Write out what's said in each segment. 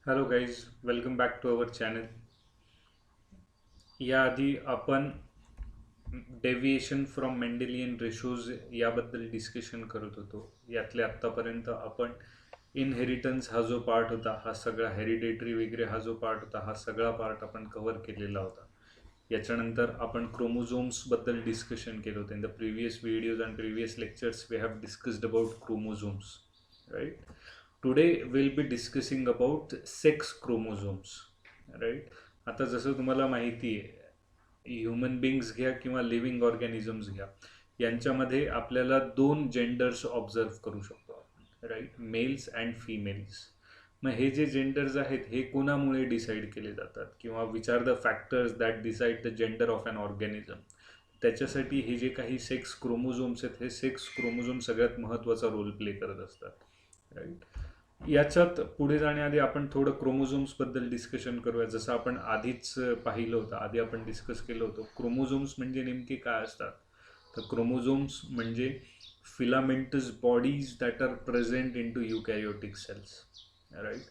Hello guys, welcome back to our channel. याआधी आपण deviation from Mendelian ratios याबद्दल discussion करत होतो. यातले आत्तापर्यंत आपण इनहेरिटन्स हा जो पार्ट होता, हा सगळा हेरिडेटरी वगैरे हा जो पार्ट होता, हा सगळा पार्ट आपण कव्हर केलेला होता. याच्यानंतर आपण क्रोमोझोम्सबद्दल डिस्कशन केलं होतं. In the previous videos and previous lectures we have discussed about chromosomes, right. Today will be discussing about sex chromosomes, right. आता जसं तुम्हाला माहिती आहे, ह्युमन बिंग्स घ्या किंवा लिव्हिंग ऑर्गॅनिझम्स घ्या, यांच्यामध्ये आपल्याला दोन जेंडर्स ऑब्झर्व करू शकतो आपण, राईट, मेल्स अँड फिमेल्स. मग हे जे जेंडर्स आहेत हे कोणामुळे डिसाईड केले जातात, किंवा which are the factors that decide the gender of an organism. त्याच्यासाठी हे जे काही सेक्स क्रोमोझोम्स आहेत, हे सेक्स क्रोमोझोम सगळ्यात महत्त्वाचा रोल प्ले करत असतात, राईट. याच्यात पुढे जाण्याआधी आपण थोडं क्रोमोझोम्सबद्दल डिस्कशन करूया. जसं आपण आधीच पाहिलं होतं, आधी आपण डिस्कस केलं होतं, क्रोमोझोम्स म्हणजे नेमके काय असतात. तर क्रोमोझोम्स म्हणजे filamentous bodies that are present into eukaryotic cells, right.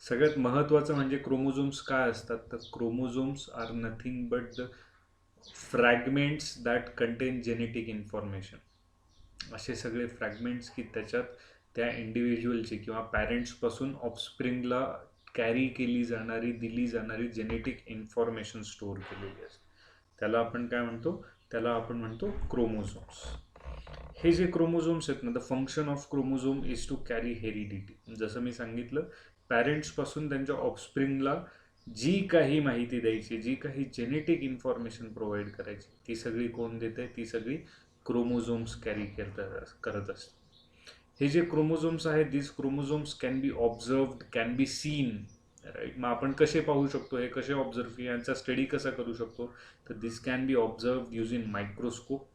सगळ्यात महत्त्वाचं म्हणजे क्रोमोझोम्स काय असतात, तर chromosomes are nothing but the fragments that contain genetic information. असे सगळे फ्रॅगमेंट्स की त्याच्यात त्या इंडिव्हिज्युअलची किंवा पॅरेंट्सपासून ऑफस्प्रिंगला कॅरी केली जाणारी, दिली जाणारी जेनेटिक इन्फॉर्मेशन स्टोअर केलेली असते. त्याला आपण काय म्हणतो, त्याला आपण म्हणतो क्रोमोझोम्स. हे जे क्रोमोझोम्स आहेत ना, the function of chromosome is to carry heredity. जसं मी सांगितलं, पॅरेंट्सपासून त्यांच्या ऑफस्प्रिंगला जी काही माहिती द्यायची, जी काही जेनेटिक इन्फॉर्मेशन प्रोव्हाइड करायची, ती सगळी कोण देते, ती सगळी क्रोमोझोम्स कॅरी करत असतात. हे जे क्रोमोझोम्स आहेत, this chromosomes can be observed, can be seen, right. मग आपण कसे पाहू शकतो, हे कसे ऑब्झर्व, यांचा स्टडी कसा करू शकतो, तर this can be observe using microscope.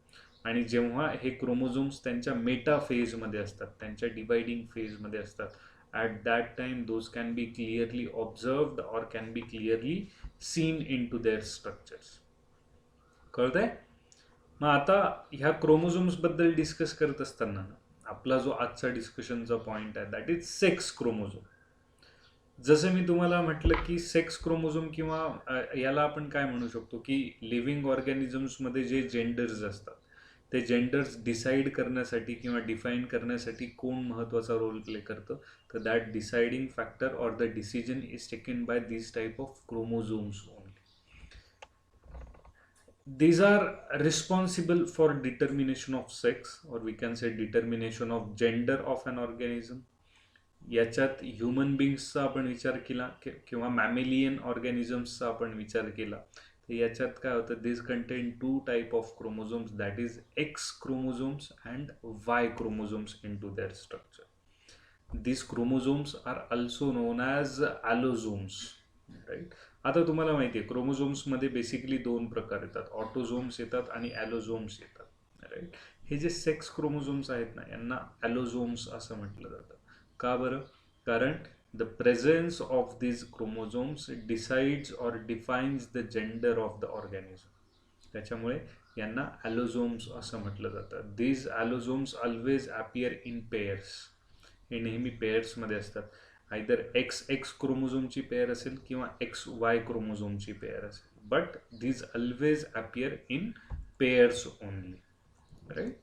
आणि जेव्हा हे क्रोमोझोम्स त्यांच्या मेटा फेजमध्ये असतात, त्यांच्या डिवायडिंग फेजमध्ये असतात, at that time those can be clearly observed or can be clearly seen into their structures. कळतंय? मग आता ह्या क्रोमोझोम्सबद्दल डिस्कस करत असताना आपला जो आजचा डिस्कशनचा पॉईंट आहे, दॅट इज सेक्स क्रोमोझोम. जसं मी तुम्हाला म्हटलं की सेक्स क्रोमोझोम किंवा याला आपण काय म्हणू शकतो की लिव्हिंग ऑर्गॅनिझम्समध्ये जे जेंडर्स असतात, ते जेंडर्स डिसाईड करण्यासाठी किंवा डिफाईन करण्यासाठी कोण महत्त्वाचा रोल प्ले करतं, तर that deciding factor or the decision is taken by this type of chromosomes only. These are responsible for determination of sex, or we can say determination of gender of an organism. याच्यात human बिंग्सचा आपण विचार केला किंवा mammalian ऑर्गॅनिझम्सचा आपण विचार केला, तर याच्यात काय होतं, this contain two type of chromosomes, that is X chromosomes and Y chromosomes into their structure. These chromosomes are also known as allosomes, right. आता तुम्हाला माहिती आहे, क्रोमोझोम्समध्ये बेसिकली दोन प्रकार येतात, ऑटोझोम्स येतात आणि ॲलोझोम्स येतात, राईट. हे जे सेक्स क्रोमोझोम्स आहेत ना, यांना ॲलोझोम्स असं म्हटलं जातं. का बरं? कारण the presence of these chromosomes decides or defines the gender of the organism. त्याच्यामुळे यांना ॲलोझोम्स असं म्हटलं जातं. These allosomes always appear in pairs. हे नेहमी पेअर्समध्ये असतात. आयदर एक्स एक्स क्रोमोझोमची पेअर असेल किंवा एक्स वाय क्रोमोझोमची पेअर असेल, but these always appear in pairs only, right.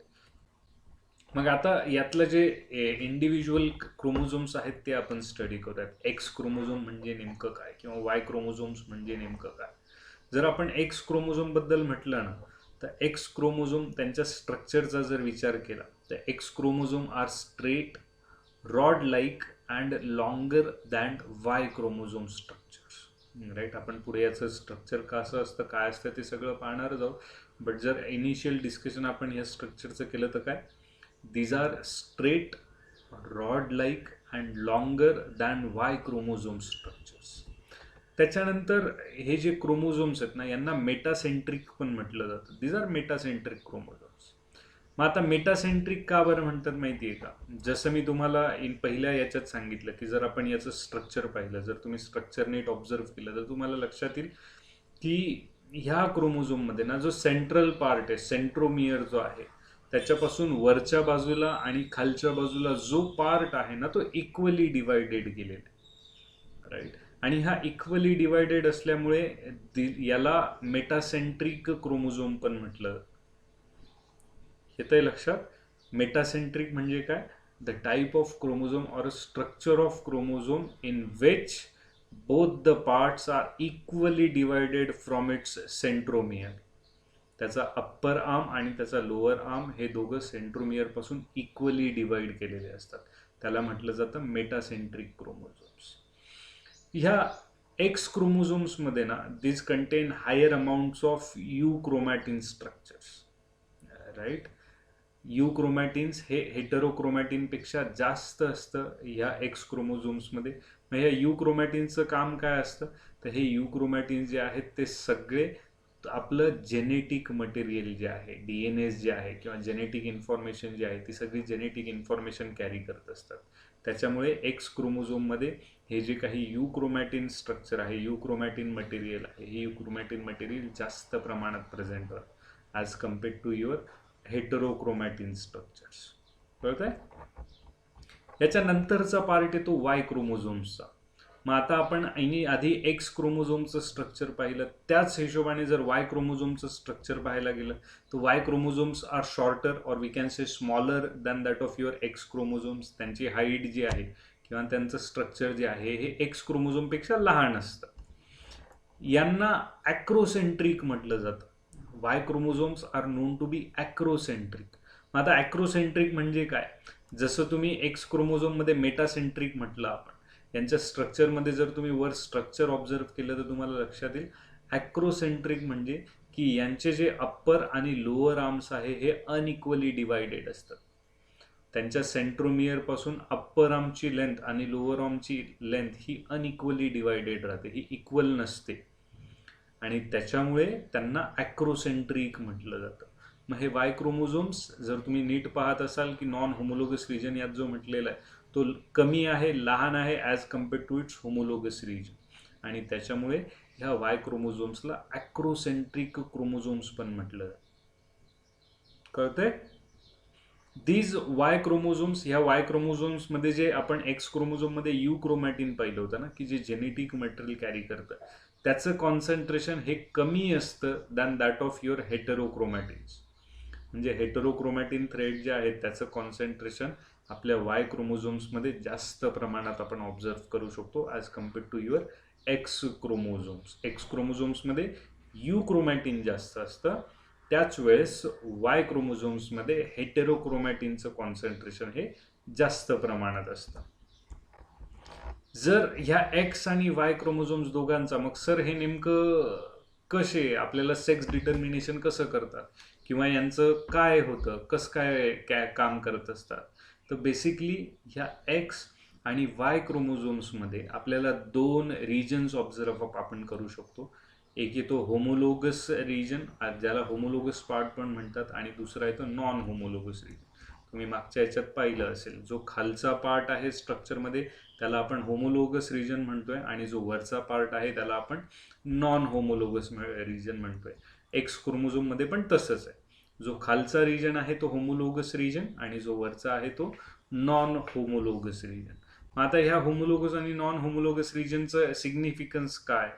मग आता यातलं जे इंडिव्हिज्युअल क्रोमोझोम्स आहेत ते आपण स्टडी करूयात. एक्स क्रोमोझोम म्हणजे नेमकं काय, किंवा वाय क्रोमोझोम्स म्हणजे नेमकं काय. जर आपण एक्स क्रोमोझोमबद्दल म्हटलं ना, तर एक्स क्रोमोझोम त्यांच्या स्ट्रक्चरचा जर विचार केला, तर X chromosome are straight, rod like and longer than Y chromosome structures, right. आपण पुढे याचं स्ट्रक्चर कसं असतं, काय असतं, ते सगळं पाहणारच आहोत. बट जर इनिशियल डिस्कशन आपण या स्ट्रक्चरचं केलं तर काय, these are straight, rod like and longer than Y chromosome structures. त्याच्यानंतर हे जे क्रोमोझोम्स आहेत ना, यांना मेटासेंट्रिक पण म्हटलं जातं. These are metacentric chromosomes. मग आता मेटासेंट्रिक का बरं म्हणतात माहिती आहे का? जसं मी तुम्हाला पहिल्या याच्यात सांगितलं की जर आपण याचं स्ट्रक्चर पाहिलं, जर तुम्ही स्ट्रक्चर नीट ऑब्झर्व केलं, तर तुम्हाला लक्षात येईल की ह्या क्रोमोझोममध्ये ना, जो सेंट्रल पार्ट आहे, सेंट्रोमियर जो आहे, त्याच्यापासून वरच्या बाजूला आणि खालच्या बाजूला जो पार्ट आहे ना, तो इक्वली डिवायडेड केलेला आहे. राईट. आणि हा इक्वली डिवायडेड असल्यामुळे याला मेटासेंट्रिक क्रोमोझोम पण म्हटलं. येतंय लक्षात? मेटासेंट्रिक म्हणजे काय? The type of chromosome or structure of chromosome in which both the parts are equally divided from its centromere. त्याचा अप्पर आर्म आणि त्याचा लोअर आर्म हे दोघं सेंट्रोमियर पासून इक्वली डिवाइड केलेले असतात. त्याला म्हटलं जातं मेटासेंट्रिक क्रोमोझोम्स. ह्या एक्स क्रोमोझोम्स मध्ये ना this contain higher amounts of euchromatin structures. Right. Euchromatins हे हेटेरोक्रोमॅटिन पेक्षा जास्त असतं ह्या एक्स क्रोमोझोम्समध्ये. मग ह्या यू क्रोमॅटिनचं काम काय असतं? तर हे यू क्रोमॅटिन जे आहेत ते सगळे आपलं जेनेटिक मटेरियल जे आहे, DNA जे आहे किंवा जेनेटिक इन्फॉर्मेशन जे आहे ती सगळी जेनेटिक इन्फॉर्मेशन कॅरी करत असतात. त्याच्यामुळे एक्स क्रोमोझोममध्ये हे जे काही यू क्रोमॅटिन स्ट्रक्चर आहे, यू क्रोमॅटिन मटेरियल आहे, हे यू क्रोमॅटिन मटेरियल जास्त प्रमाणात प्रेझेंट राहतं as compared to your heterochromatin structures. कळत आहे? याच्या नंतरचा पार्ट येतो वाय क्रोमोझोम्सचा. मग आता आपण आधी एक्स क्रोमोझोमचं स्ट्रक्चर पाहिलं, त्याच हिशोबाने जर वाय क्रोमोझोमचं स्ट्रक्चर पाहायला गेलं तर Y chromosomes are shorter or we can say smaller than that of your X chromosomes. त्यांची हाईट जी आहे किंवा त्यांचं स्ट्रक्चर जे आहे हे एक्स क्रोमोझोमपेक्षा लहान असतं. यांना ॲक्रोसेंट्रिक म्हटलं जातं. Y chromosomes are known to be acrocentric. मग आता ॲक्रोसेंट्रिक म्हणजे काय? जसं तुम्ही एक्स क्रोमोझोममध्ये मेटासेंट्रिक म्हटलं आपण, यांच्या स्ट्रक्चरमध्ये जर तुम्ही वर स्ट्रक्चर ऑब्झर्व केलं तर तुम्हाला लक्षात येईल ॲक्रोसेंट्रिक म्हणजे की यांचे जे अप्पर आणि लोअर आर्म्स आहे हे अनइक्वली डिवायडेड असतात. त्यांच्या सेंट्रोमियर पासून अप्पर आर्मची लेंथ आणि लोअर आर्मची लेंथ ही अनइक्वली डिवायडेड राहते, ही इक्वल नसते आणि त्याच्यामुळे त्यांना ॲक्रोसेंट्रिक म्हटलं जातं. मग हे वाय क्रोमोझोम्स जर तुम्ही नीट पाहत असाल की नॉन होमोलोगस रिजन यात जो म्हटलेला आहे तो कमी आहे, लहान आहे as compared to its homologous region, आणि त्याच्यामुळे ह्या वाय क्रोमोझोम्सला ॲक्रोसेंट्रिक क्रोमोझोम्स पण म्हटलं जातं. कळतंय? दीज वाय क्रोमोझोम्स, ह्या वाय क्रोमोझोम्समध्ये जे आपण एक्स क्रोमोझोममध्ये यू क्रोमॅटिन पाहिलं होतं ना की जे जेनेटिक मटेरियल कॅरी करतं, त्याचं कॉन्सन्ट्रेशन हे कमी असतं दॅन दॅट ऑफ युअर हेटेरोक्रोमॅटिन्स. म्हणजे हेटेरोक्रोमॅटिन थ्रेड जे आहेत त्याचं कॉन्सन्ट्रेशन आपल्या वाय क्रोमोझोम्समध्ये जास्त प्रमाणात आपण ऑब्झर्व करू शकतो as compared to your X chromosomes. X क्रोमोझोम्समध्ये यू क्रोमॅटिन जास्त असतं, त्याच वेळेस वाय क्रोमोझोम्समध्ये हेटेरोक्रोमॅटिनचं कॉन्सन्ट्रेशन हे जास्त प्रमाणात असतं. जर ह्या एक्स आणि वाय क्रोमोझोम्स दोघांचा, मग सर हे नेमकं कसे आपल्याला सेक्स डिटर्मिनेशन कसं करतात किंवा यांचं काय होतं, कसं काय काम करत असतात? तर बेसिकली ह्या एक्स आणि वाय क्रोमोझोम्समध्ये आपल्याला दोन रिजन्स ऑब्झर्व आपण करू शकतो. एक येतो होमोलोगस रिजन, ज्याला होमोलोगस पार्ट पण म्हणतात, आणि दुसरा येतो नॉन होमोलोगस रिजन. तुम्ही मागच्या याच्यात पाहिलं असेल, जो खालचा पार्ट आहे स्ट्रक्चरमध्ये त्याला आपण होमोलोगस रिजन म्हणतोय आणि जो वरचा पार्ट आहे त्याला आपण नॉन होमोलोगस रिजन म्हणतोय. एक्स क्रोमोझोममध्ये पण तसंच आहे. जो खालचा रिजन आहे तो होमोलोगस रिजन आणि जो वरचा आहे तो नॉन होमोलोगस रिजन. आता ह्या होमोलोगस आणि नॉन होमोलोगस रिजनचं सिग्निफिकन्स काय?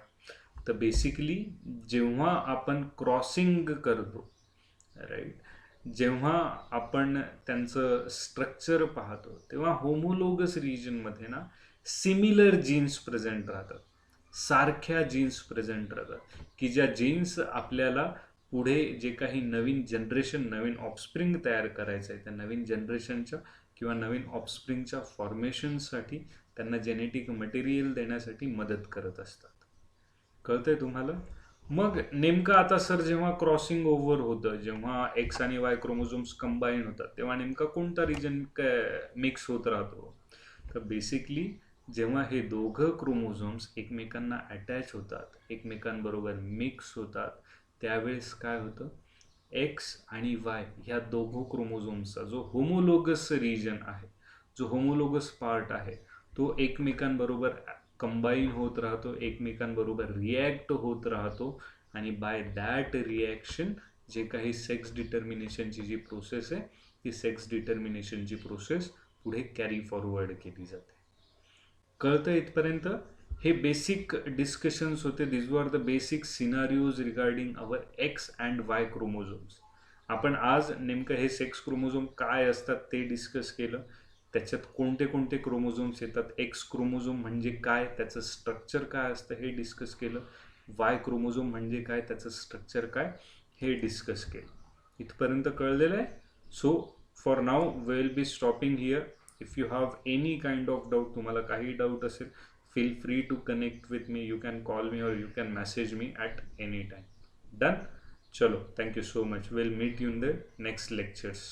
तर बेसिकली जेव्हा आपण क्रॉसिंग करतो, राईट, जेव्हा आपण त्यांचं स्ट्रक्चर पाहतो तेव्हा होमोलोगस रिजनमध्ये ना सिमिलर जीन्स प्रेझेंट राहतात, सारख्या जीन्स प्रेझेंट राहतात की ज्या जीन्स आपल्याला पुढे जे काही नवीन जनरेशन, नवीन ऑफस्प्रिंग तयार करायचं आहे त्या नवीन जनरेशनच्या किंवा नवीन ऑफस्प्रिंगच्या फॉर्मेशनसाठी त्यांना जेनेटिक मटेरियल देण्यासाठी मदत करत असतात. कळतंय तुम्हाला? मग नेमकं आता सर जेव्हा क्रॉसिंग ओव्हर होतं, जेव्हा एक्स आणि वाय क्रोमोझोम्स कंबाईन होतात तेव्हा नेमका कोणता रिजन मिक्स होत राहतो? तर बेसिकली जेव्हा हे दोघं क्रोमोझोम्स एकमेकांना अटॅच होतात, एकमेकांबरोबर मिक्स होतात, त्यावेळेस काय होतं? एक्स आणि वाय ह्या दोघं क्रोमोझोम्सचा जो होमोलोगस रिजन आहे, जो होमोलोगस पार्ट आहे, तो एकमेकांबरोबर कंबाईन होत राहतो, एकमेकांबरोबर रिॲक्ट होत राहतो, आणि बाय दॅट रिॲक्शन जे काही सेक्स डिटर्मिनेशनची जी प्रोसेस आहे ती सेक्स डिटर्मिनेशनची प्रोसेस पुढे कॅरी फॉरवर्ड केली जाते. कळतं इथपर्यंत? हे बेसिक डिस्कशन्स होते. This were the basic scenarios regarding our X and Y chromosomes. आपण आज नेमकं हे सेक्स क्रोमोझोम काय असतात ते डिस्कस केलं. त्याच्यात कोणते कोणते क्रोमोझोम्स येतात, एक्स क्रोमोझोम म्हणजे काय, त्याचं स्ट्रक्चर काय असतं हे डिस्कस केलं. वाय क्रोमोझोम म्हणजे काय, त्याचं स्ट्रक्चर काय हे डिस्कस केलं. इथपर्यंत कळलेलं आहे. So for now will be stopping here. If you have any kind of doubt, तुम्हाला काही डाऊट असेल, feel free to connect with me. You can call me or you can message me at any time. Done? Chalo, thank you so much. We'll meet you in the next lectures.